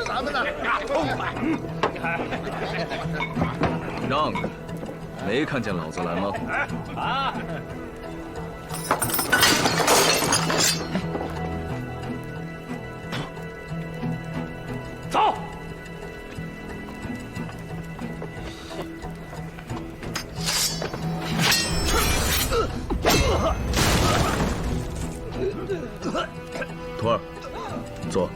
咱们呢？让开！没看见老子来吗？啊！走！徒儿，坐。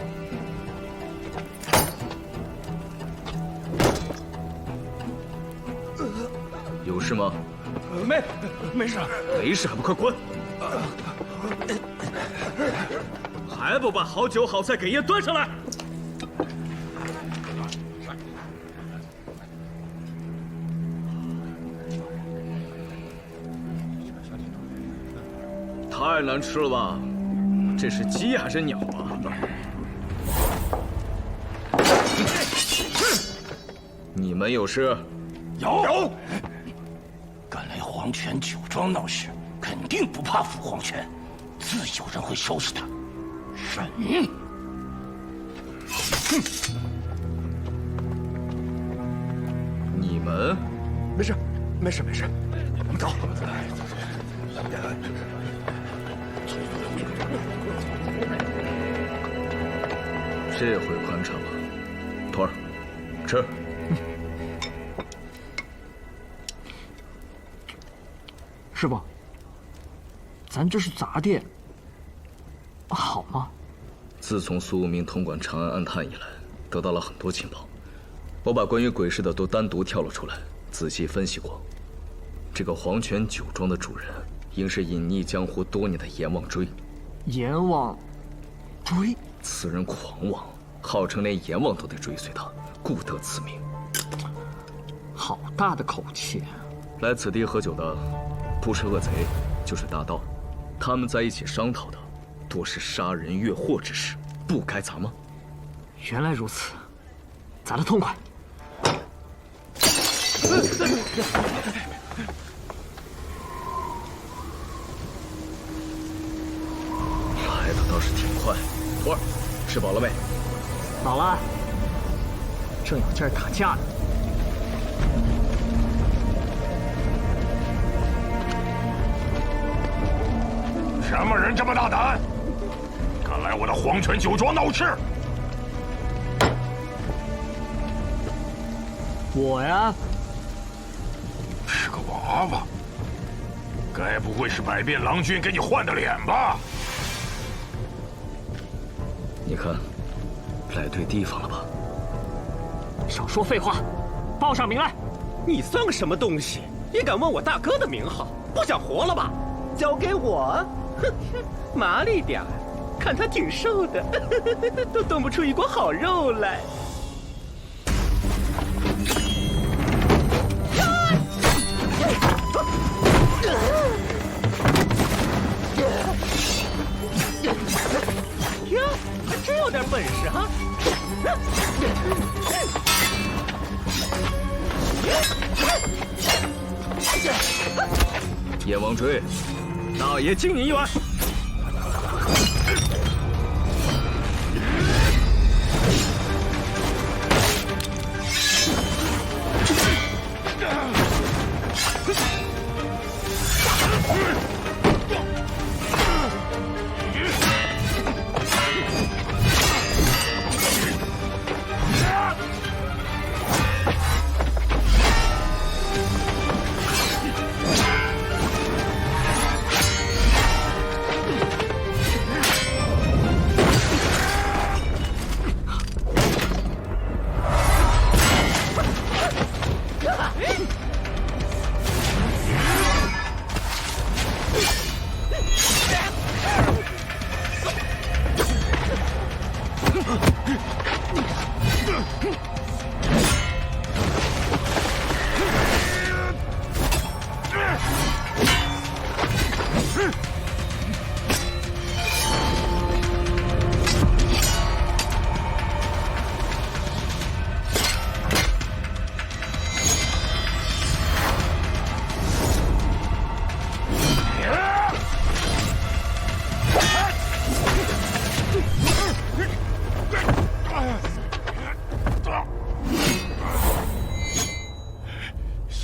有事吗？没事。没事还不快滚！还不把好酒好菜给爷端上来！太难吃了吧？这是鸡还是鸟啊？你们有事？有。敢来黄泉酒庄闹事，肯定不怕父皇权，自有人会收拾他。审。哼！你们？没事，没事，没事。我们走。这回宽敞了。徒儿，吃。师傅，咱这是杂店，好吗？自从苏无名统管长安暗探以来，得到了很多情报。我把关于鬼市的都单独挑了出来，仔细分析过。这个黄泉酒庄的主人，应是隐匿江湖多年的阎王追。阎王追？此人狂妄，号称连阎王都得追随他，故得此名。好大的口气！来此地喝酒的，不是恶贼，就是大盗。他们在一起商讨的，多是杀人越货之事，不该砸吗？原来如此，砸得痛快！来的倒是挺快。徒儿，吃饱了没？饱了，正有劲儿打架呢。什么人这么大胆，敢来我的黄泉酒庄闹事？我呀，是个娃娃，该不会是百变郎君给你换的脸吧？你看，来对地方了吧？少说废话，报上名来！你算个什么东西？也敢问我大哥的名号？不想活了吧？交给我，哼，麻利点儿，看他挺瘦的，都炖不出一锅好肉来。呀，还真有点本事哈！阎王追，大爷敬你一碗。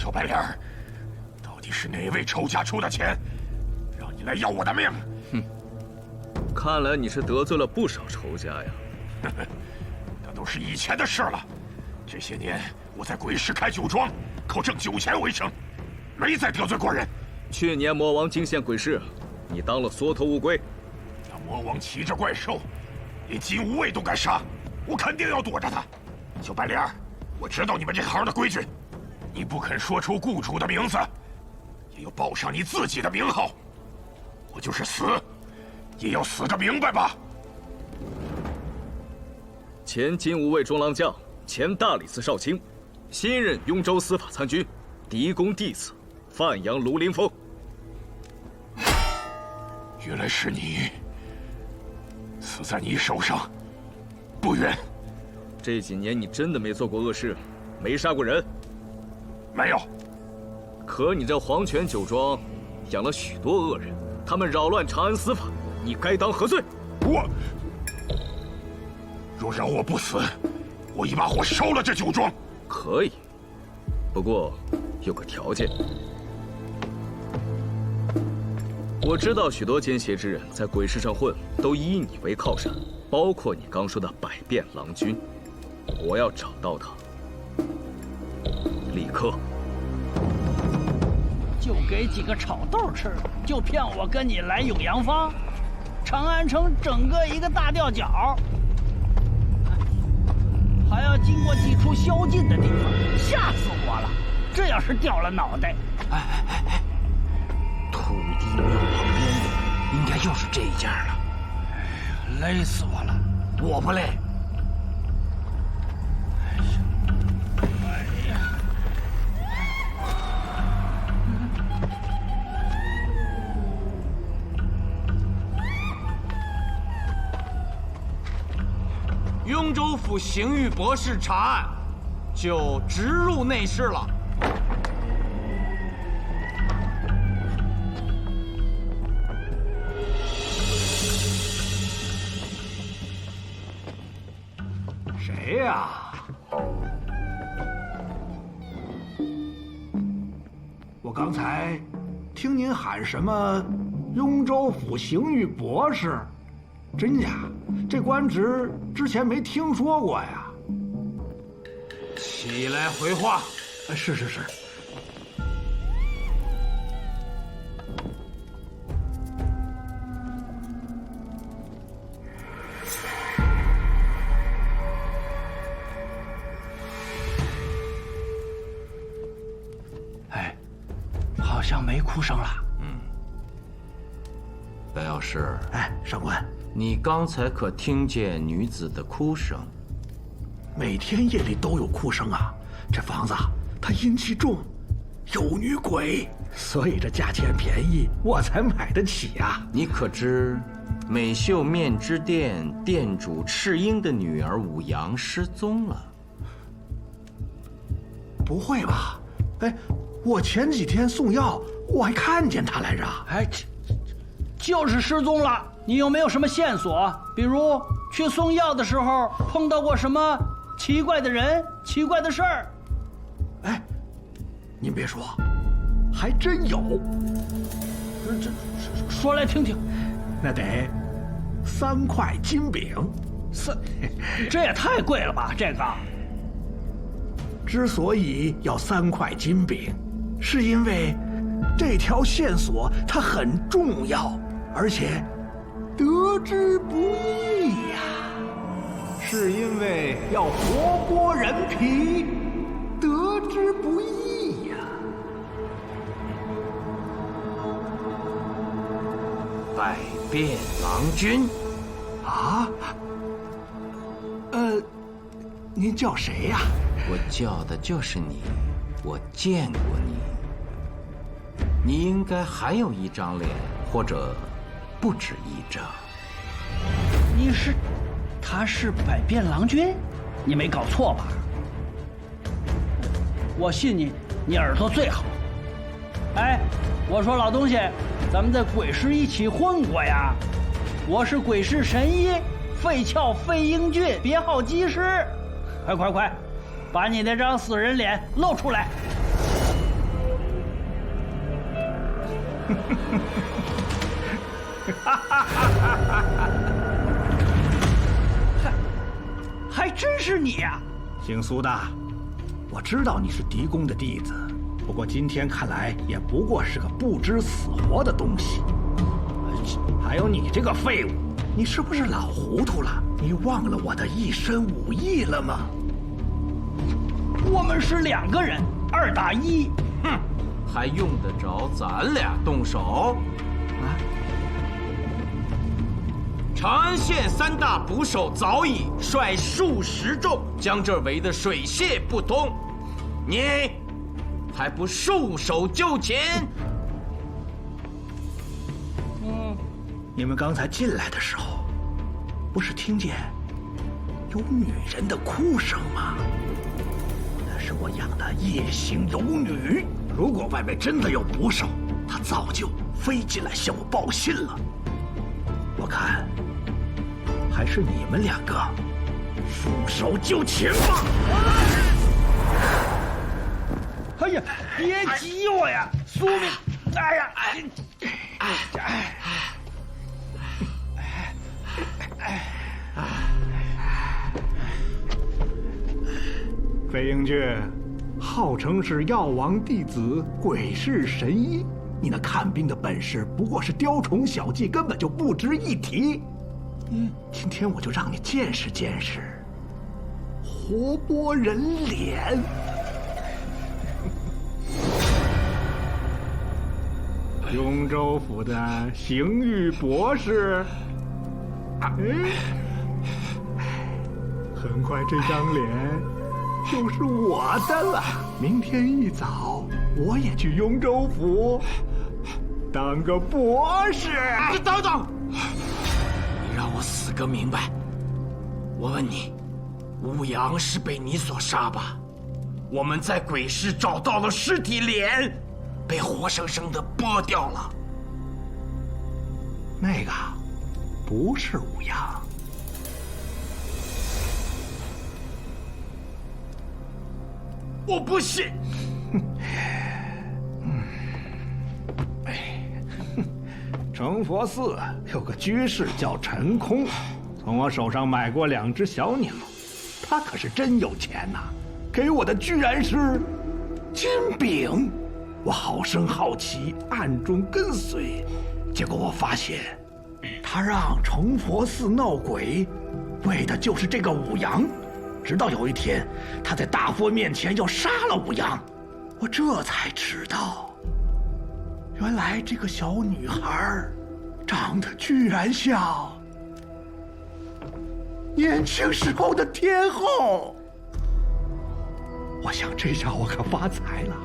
小白脸儿，到底是哪位仇家出的钱，让你来要我的命？哼，看来你是得罪了不少仇家呀。那都是以前的事了。这些年我在鬼市开酒庄，靠挣酒钱为生，没再得罪过人。去年魔王惊现鬼市，你当了缩头乌龟。那魔王骑着怪兽，连金无畏都敢杀，我肯定要躲着他。小白脸儿，我知道你们这行的规矩，你不肯说出雇主的名字，也要报上你自己的名号。我就是死，也要死个明白吧。前金无畏中郎将，前大理寺少卿，新任雍州司法参军，嫡公弟子，范阳卢林峰。原来是你，死在你手上，不冤。这几年你真的没做过恶事，没杀过人？没有。可你这黄泉酒庄养了许多恶人，他们扰乱长安司法，你该当何罪？若让我不死，我一把火烧了这酒庄。可以，不过有个条件。我知道许多奸邪之人在鬼市上混，都以你为靠山，包括你刚说的百变郎君。我要找到他，立刻。就给几个炒豆吃，就骗我跟你来永阳坊，长安城整个一个大吊脚，还要经过几处宵禁的地方，吓死我了！这要是掉了脑袋，土地庙旁边的应该又是这一家了。累死我了！我不累。雍州府刑狱博士查案，就直入内室了。谁呀？我刚才听您喊什么雍州府刑狱博士，真假？这官职之前没听说过呀。起来回话。是。哎，好像没哭声了。白药师，哎，上官，你刚才可听见女子的哭声？每天夜里都有哭声啊。这房子它阴气重，有女鬼，所以这价钱便宜，我才买得起呀。你可知美秀面之店店主赤英的女儿武阳失踪了？不会吧？哎，我前几天送药，我还看见她来着。哎，就是失踪了。你有没有什么线索？比如去送药的时候碰到过什么奇怪的人、奇怪的事儿？哎，您别说，还真有。这说来听听。那得3块金饼。这也太贵了吧？这个。之所以要3块金饼，是因为这条线索它很重要，而且得之不易呀。是因为要活剥人皮，得之不易呀。百变郎君，啊？您叫谁呀？我叫的就是你，我见过你。你应该还有一张脸，或者不止一张。他是百变郎君？你没搞错吧？我信你，你耳朵最好。哎，我说老东西，咱们在鬼市一起混过呀。我是鬼市神医费翘费英俊，别号机师。快，把你那张死人脸露出来！还真是你呀！姓苏的，我知道你是狄公的弟子，不过今天看来也不过是个不知死活的东西。还有你这个废物，你是不是老糊涂了？你忘了我的一身武艺了吗？我们是2个人，2打1。哼，还用得着咱俩动手？啊！长安县3大捕手早已率数十众将这儿围得水泄不通，你还不束手就擒？你们刚才进来的时候，不是听见有女人的哭声吗？那是我养的夜行游女。如果外面真的有捕手，他早就飞进来向我报信了。我看，还是你们2个束手就擒吧。哎呀，别挤我呀，苏明！哎呀，飞鹰郡号称是药王弟子，鬼市神医。你那看病的本事不过是雕虫小技，根本就不值一提。今天我就让你见识见识活剥人脸。雍州府的刑狱博士，很快这张脸就是我的了。明天一早，我也去雍州府当个博士。等等，你让我死个明白。我问你，武阳是被你所杀吧？我们在鬼市找到了尸体，脸被活生生的剥掉了。那个不是武阳。我不信。成佛寺有个居士叫陈空，从我手上买过2只小鸟，他可是真有钱呐，给我的居然是金饼。我好生好奇，暗中跟随，结果我发现，他让成佛寺闹鬼，为的就是这个武阳。直到有一天，他在大佛面前要杀了武阳，我这才知道，原来这个小女孩长得居然像年轻时候的天后。我想这下我可发财了。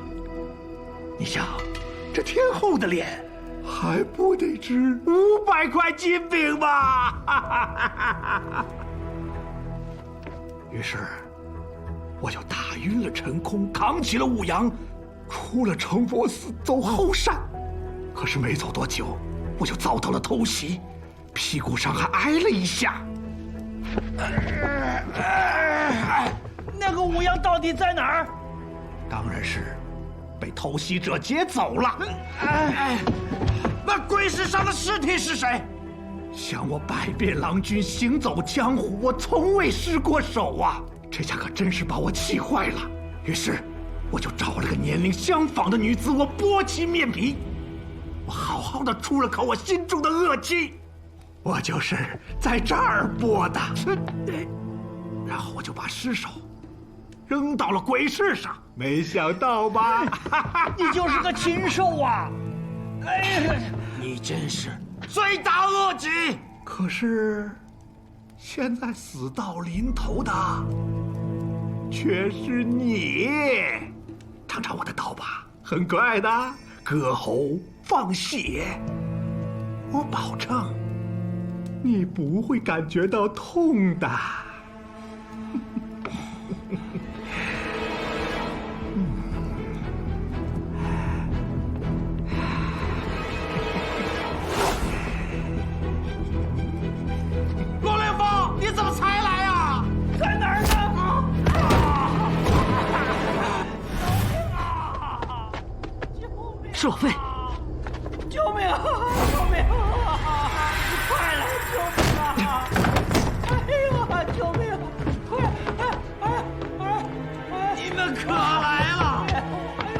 你想，这天后的脸还不得值500块金饼吗？于是，我就打晕了陈空，扛起了武阳，出了成佛寺走后山。可是没走多久，我就遭到了偷袭，屁股上还挨了一下。那个武阳到底在哪儿？当然是被偷袭者劫走了。那鬼市上的尸体是谁？像我百变郎君行走江湖，我从未失过手啊！这下可真是把我气坏了。于是，我就找了个年龄相仿的女子，我剥其面皮，我好好的出了口我心中的恶气。我就是在这儿剥的。然后我就把尸首扔到了鬼市上，没想到吧？你就是个禽兽啊！哎呀，你真是罪大恶极！可是，现在死到临头的却是你。尝尝我的刀吧，很快的，割喉放血，我保证你不会感觉到痛的。罗连峰，你怎么才来啊？在哪儿呢？是老费，救命啊！救命啊！快来救命啊！哎呦，救命！快！你们可来了！哎呦！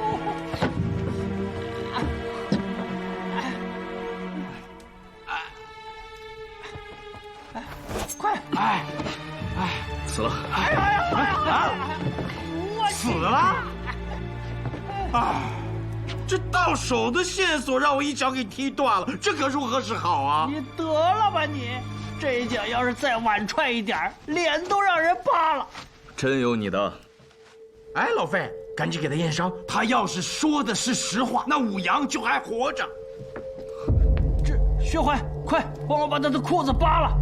快！死了！死了！啊！这到手的线索让我一脚给踢断了，这可如何是好啊？你得了吧你！这一脚要是再晚踹一点，脸都让人扒了。真有你的！哎，老费，赶紧给他验伤。他要是说的是实话，那武阳就还活着。这薛怀，快帮我把他的裤子扒了！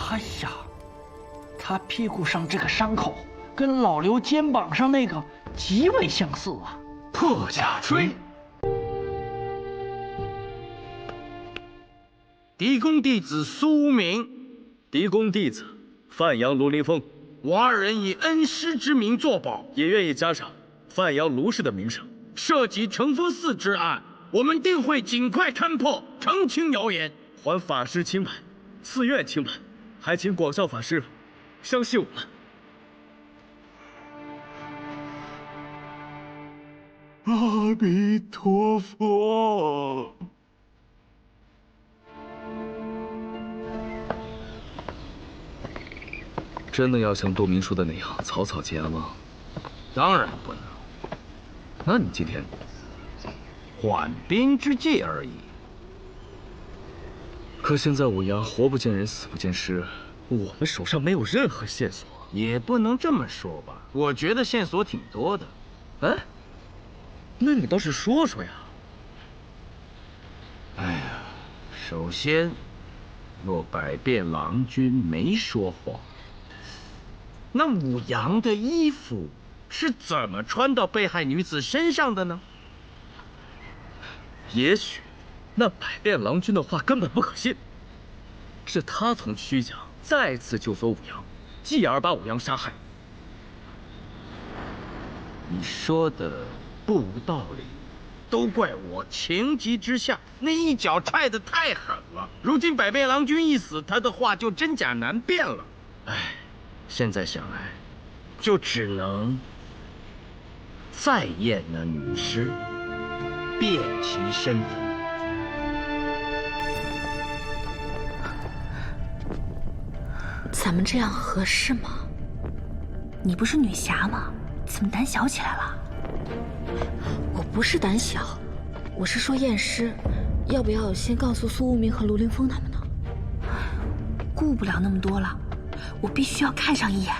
哎呀，他屁股上这个伤口跟老刘肩膀上那个极为相似啊！破甲锥。狄公弟子苏明，狄公弟子范阳卢林峰，我二人以恩师之名作保，也愿意加上范阳卢氏的名声。涉及承风寺之案，我们定会尽快勘破，澄清谣言，还法师清白，寺院清白，还请广孝法师相信我们。阿弥陀佛。真的要像杜明说的那样草草结案吗？当然不能。那你今天缓兵之计而已。可现在武阳活不见人，死不见尸，我们手上没有任何线索。也不能这么说吧，我觉得线索挺多的。哎，那你倒是说说呀。哎呀，首先，若百变郎君没说谎，那武阳的衣服是怎么穿到被害女子身上的呢？也许那百变郎君的话根本不可信，是他从曲江再次救走武阳，继而把武阳杀害。你说的不无道理，都怪我情急之下那一脚踹得太狠了。如今百变郎君一死，他的话就真假难辨了。哎，现在想来，就只能再验那女尸，辨其身份。咱们这样合适吗？你不是女侠吗？怎么胆小起来了？我不是胆小，我是说验尸，要不要先告诉苏无名和卢凌风他们呢？顾不了那么多了，我必须要看上一眼。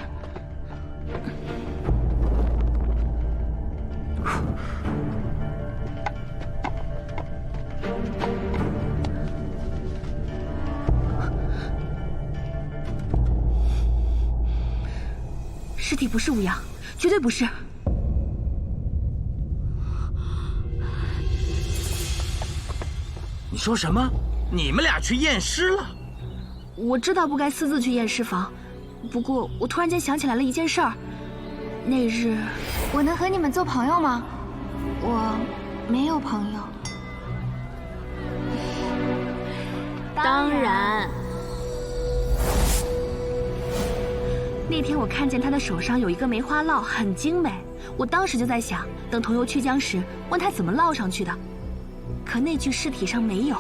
尸体不是武阳，绝对不是。你说什么？你们俩去验尸了？我知道不该私自去验尸房，不过我突然间想起来了一件事儿。那日，我能和你们做朋友吗？我没有朋友。当然。那天我看见他的手上有一个梅花烙，很精美。我当时就在想，等同游曲江时，问他怎么烙上去的。可那具尸体上没有。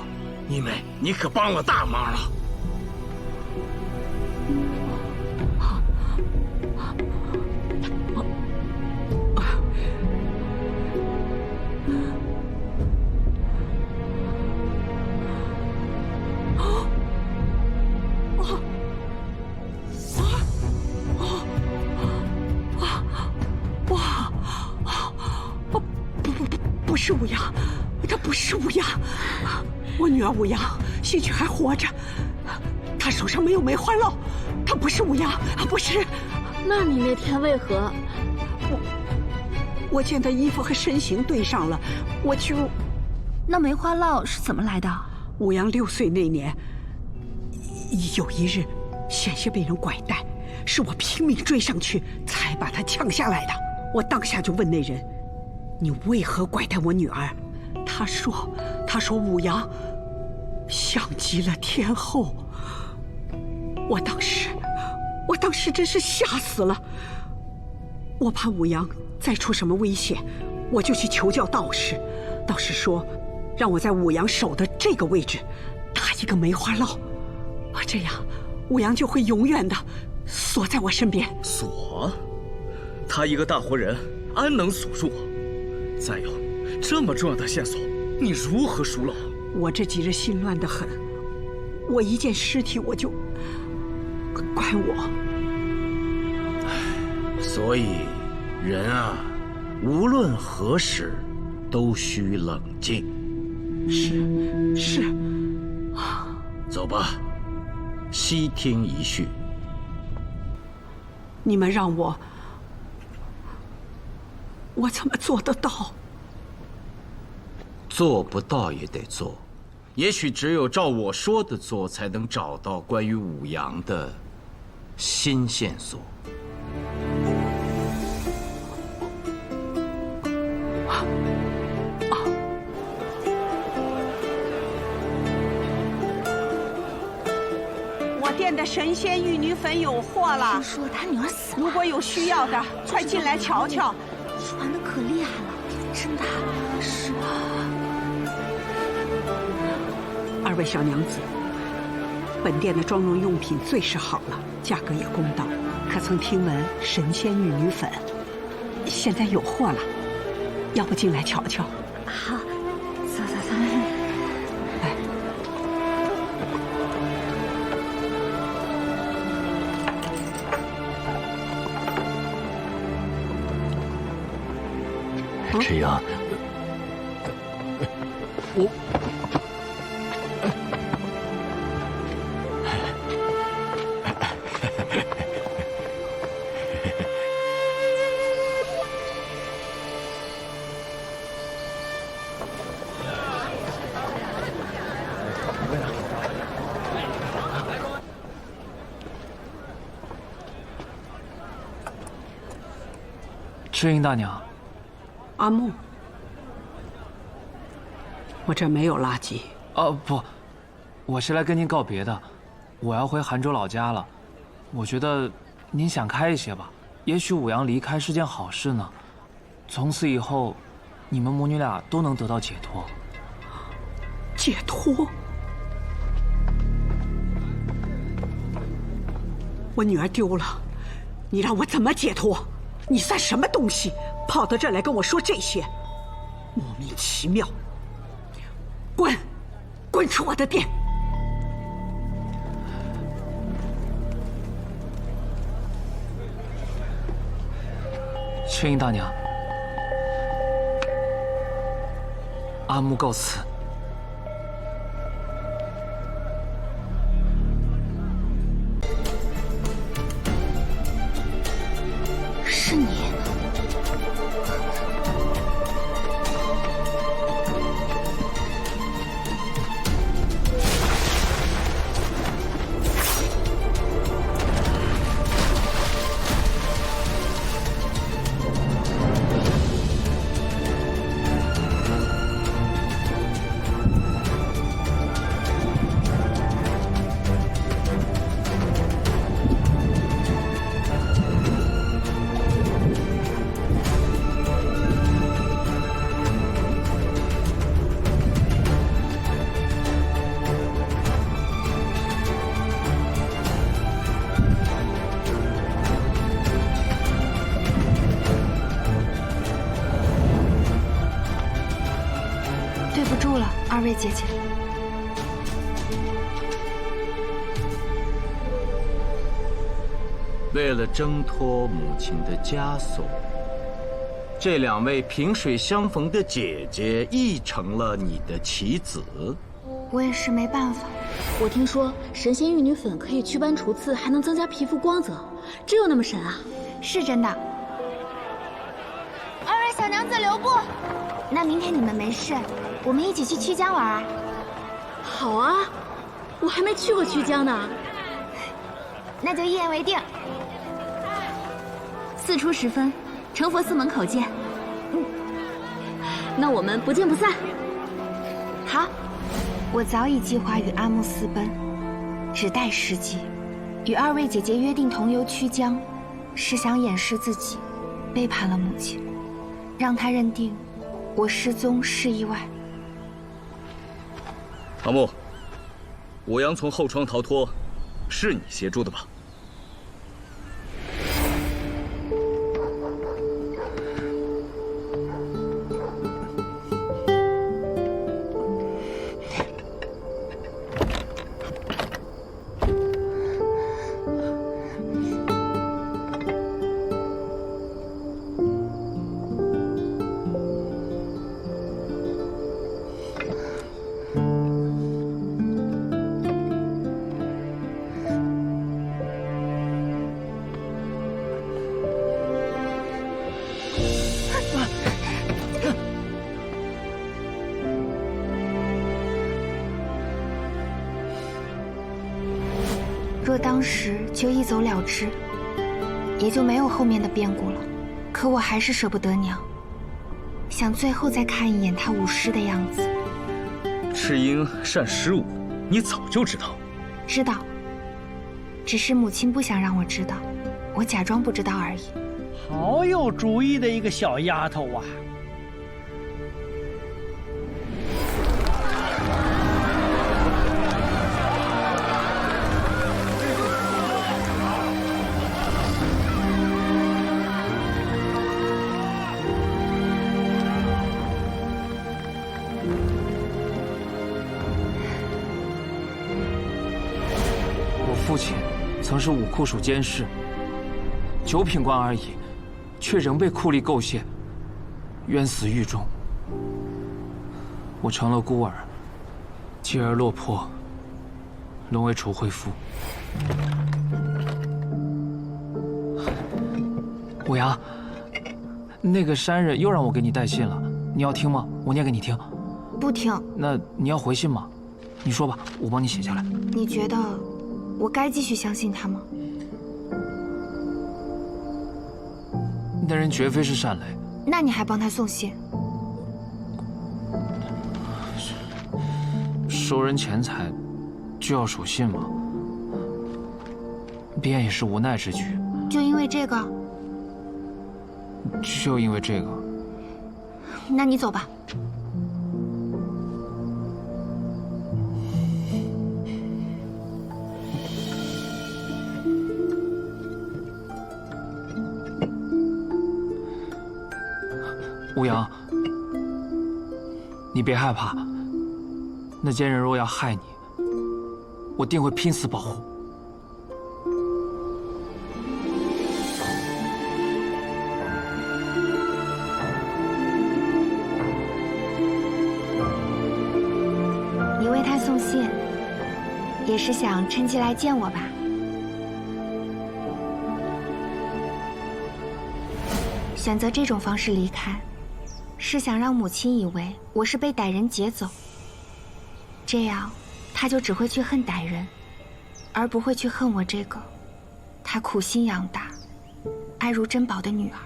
一梅，你可帮了大忙了。不是武阳，他不是武阳，我女儿武阳兴许还活着，她手上没有梅花烙，她不是武阳，不是。那你那天为何？我见她衣服和身形对上了，我就……那梅花烙是怎么来的？武阳6岁那年，有一日险些被人拐带，是我拼命追上去才把他抢下来的。我当下就问那人：“你为何拐带我女儿？”他说武阳像极了天后。我当时真是吓死了。我怕武阳再出什么危险，我就去求教道士。道士说，让我在武阳手的这个位置打一个梅花烙，这样武阳就会永远的锁在我身边。锁？他一个大活人，安能锁住我？再有，这么重要的线索，你如何疏漏？我这几日心乱得很，我一见尸体我就怪我。所以，人啊，无论何时，都需冷静。是。走吧，悉听一叙。你们让我怎么做得到？做不到也得做，也许只有照我说的做，才能找到关于武阳的新线索。我店的神仙玉女粉有货了。听说他女儿死了，如果有需要的，快进来瞧瞧。传的可厉害了，真的是。二位小娘子，本店的妆容用品最是好了，价格也公道。可曾听闻神仙玉女粉现在有货了？要不进来瞧瞧？好，走。来。这样，赤英大娘。阿木，我这没有垃圾。哦不，我是来跟您告别的，我要回杭州老家了。我觉得您想开一些吧，也许武阳离开是件好事呢。从此以后，你们母女俩都能得到解脱。解脱？我女儿丢了，你让我怎么解脱？你算什么东西？跑到这儿来跟我说这些，莫名其妙！滚出我的店！赤英大娘，阿木告辞。是你。对不住了，二位姐姐。为了挣脱母亲的枷锁，这两位萍水相逢的姐姐亦成了你的棋子。我也是没办法。我听说神仙玉女粉可以祛斑除刺，还能增加皮肤光泽，真有那么神啊？是真的。二位小娘子留步。那明天你们没事，我们一起去曲江玩啊。好啊，我还没去过曲江呢。那就一言为定。4出10分，成佛寺门口见。那我们不见不散。好，我早已计划与阿木私奔，只待时机。与2位姐姐约定同游曲江，是想掩饰自己背叛了母亲，让她认定我失踪是意外。阿木，武阳从后窗逃脱，是你协助的吧？若当时就一走了之，也就没有后面的变故了。可我还是舍不得娘，想最后再看一眼她舞狮的样子。赤英善狮舞，你早就知道。知道，只是母亲不想让我知道，我假装不知道而已。好有主意的一个小丫头啊！父亲曾是武库署监事，9品官而已，却仍被酷吏构陷，冤死狱中。我成了孤儿，继而落魄，沦为楚惠夫。武阳，那个山人又让我给你带信了，你要听吗？我念给你听。不听。那你要回信吗？你说吧，我帮你写下来。你觉得我该继续相信他吗？那人绝非是善雷。那你还帮他送信？收人钱财，就要守信吗？便也是无奈之举。就因为这个？就因为这个。那你走吧。武阳，你别害怕，那奸人若要害你，我定会拼死保护。你为他送信，也是想趁机来见我吧？选择这种方式离开，是想让母亲以为我是被歹人劫走，这样他就只会去恨歹人，而不会去恨我这个他苦心养大、爱如珍宝的女儿。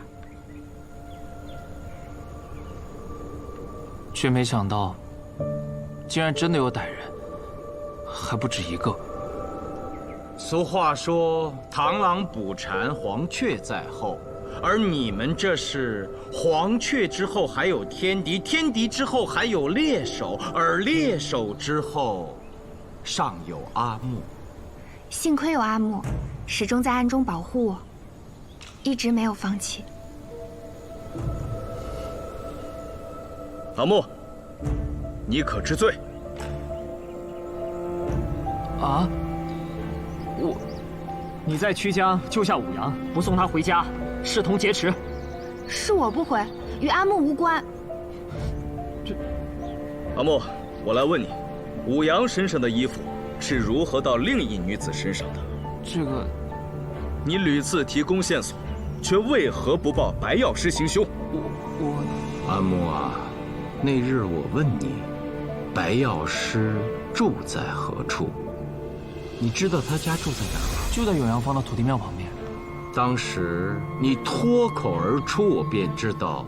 却没想到，竟然真的有歹人，还不止一个。俗话说，螳螂捕蝉，黄雀在后。而你们这是黄雀之后还有天敌，天敌之后还有猎手，而猎手之后尚有阿木。幸亏有阿木，始终在暗中保护我，一直没有放弃。阿木，你可知罪？啊？你在曲江救下武阳，不送他回家，视同劫持。是我不回，与阿木无关。阿木，我来问你，武阳身上的衣服是如何到另一女子身上的？这个，你屡次提供线索，却为何不报白药师行凶？阿木啊，那日我问你，白药师住在何处？你知道他家住在哪儿吗？就在永阳坊的土地庙旁边。当时你脱口而出，我便知道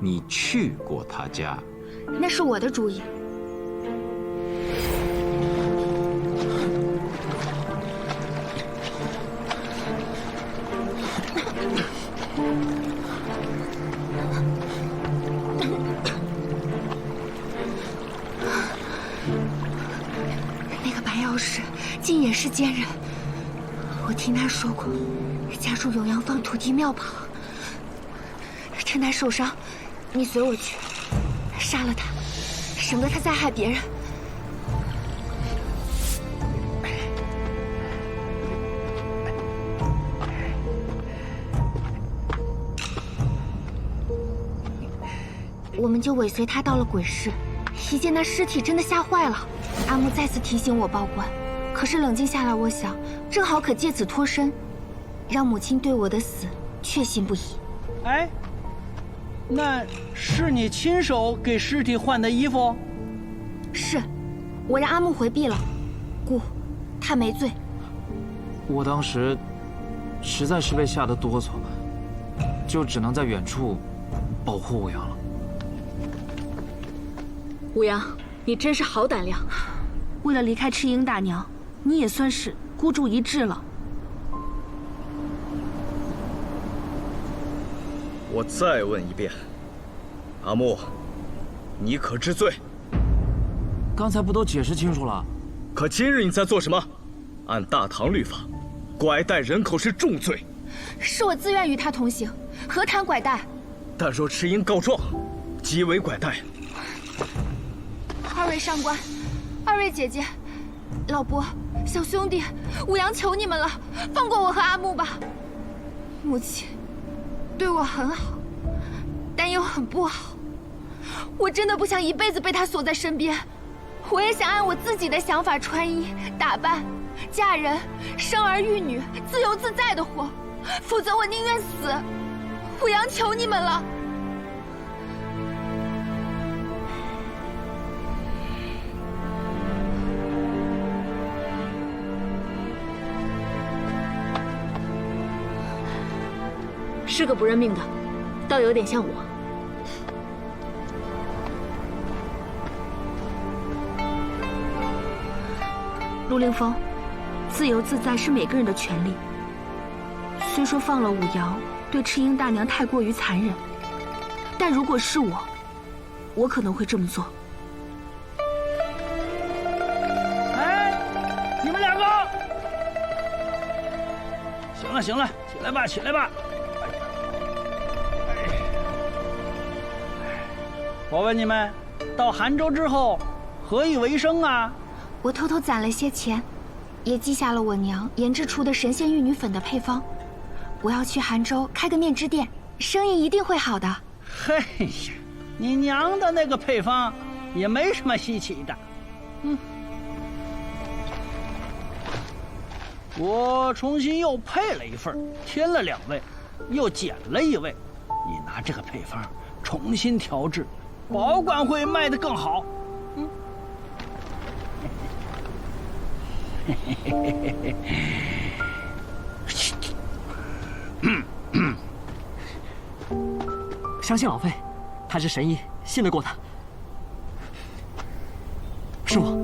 你去过他家。那是我的主意。那个白药师竟也是奸人，我听他说过，家住永阳坊土地庙旁。趁他受伤，你随我去，杀了他，省得他再害别人。我们就尾随他到了鬼市，一见那尸体，真的吓坏了。阿木再次提醒我报官，可是冷静下来，我想正好可借此脱身，让母亲对我的死确信不疑。哎，那是你亲手给尸体换的衣服？是，我让阿木回避了，故他没罪。我当时实在是被吓得哆嗦，就只能在远处保护武阳了。武阳，你真是好胆量！为了离开赤英大娘，你也算是孤注一掷了。我再问一遍，阿木，你可知罪？刚才不都解释清楚了？可今日你在做什么？按大唐律法，拐带人口是重罪。是我自愿与他同行，何谈拐带？但若赤英告状，即为拐带。二位上官，二位姐姐，老伯，小兄弟，武阳求你们了，放过我和阿木吧。母亲对我很好，但又很不好。我真的不想一辈子被他锁在身边，我也想按我自己的想法穿衣打扮、嫁人、生儿育女，自由自在的活，否则我宁愿死。武阳求你们了。是个不认命的，倒有点像我。陆凌风，自由自在是每个人的权利。虽说放了武阳对赤英大娘太过于残忍，但如果是我可能会这么做。哎，你们两个，行了行了，起来吧起来吧。我问你们，到杭州之后何以为生啊？我偷偷攒了些钱，也记下了我娘研制出的神仙玉女粉的配方。我要去杭州开个面织店，生意一定会好的。嘿呀，你娘的那个配方也没什么稀奇的。我重新又配了一份，添了2味，又减了1味。你拿这个配方重新调制，保管会卖得更好。相信老费，他是神医，信得过他。师傅，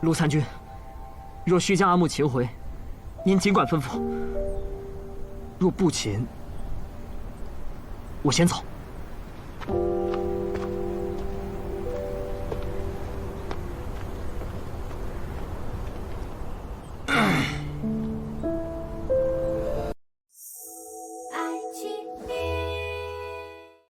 陆参军，若需将阿木擒回，您尽管吩咐；若不擒，我先走。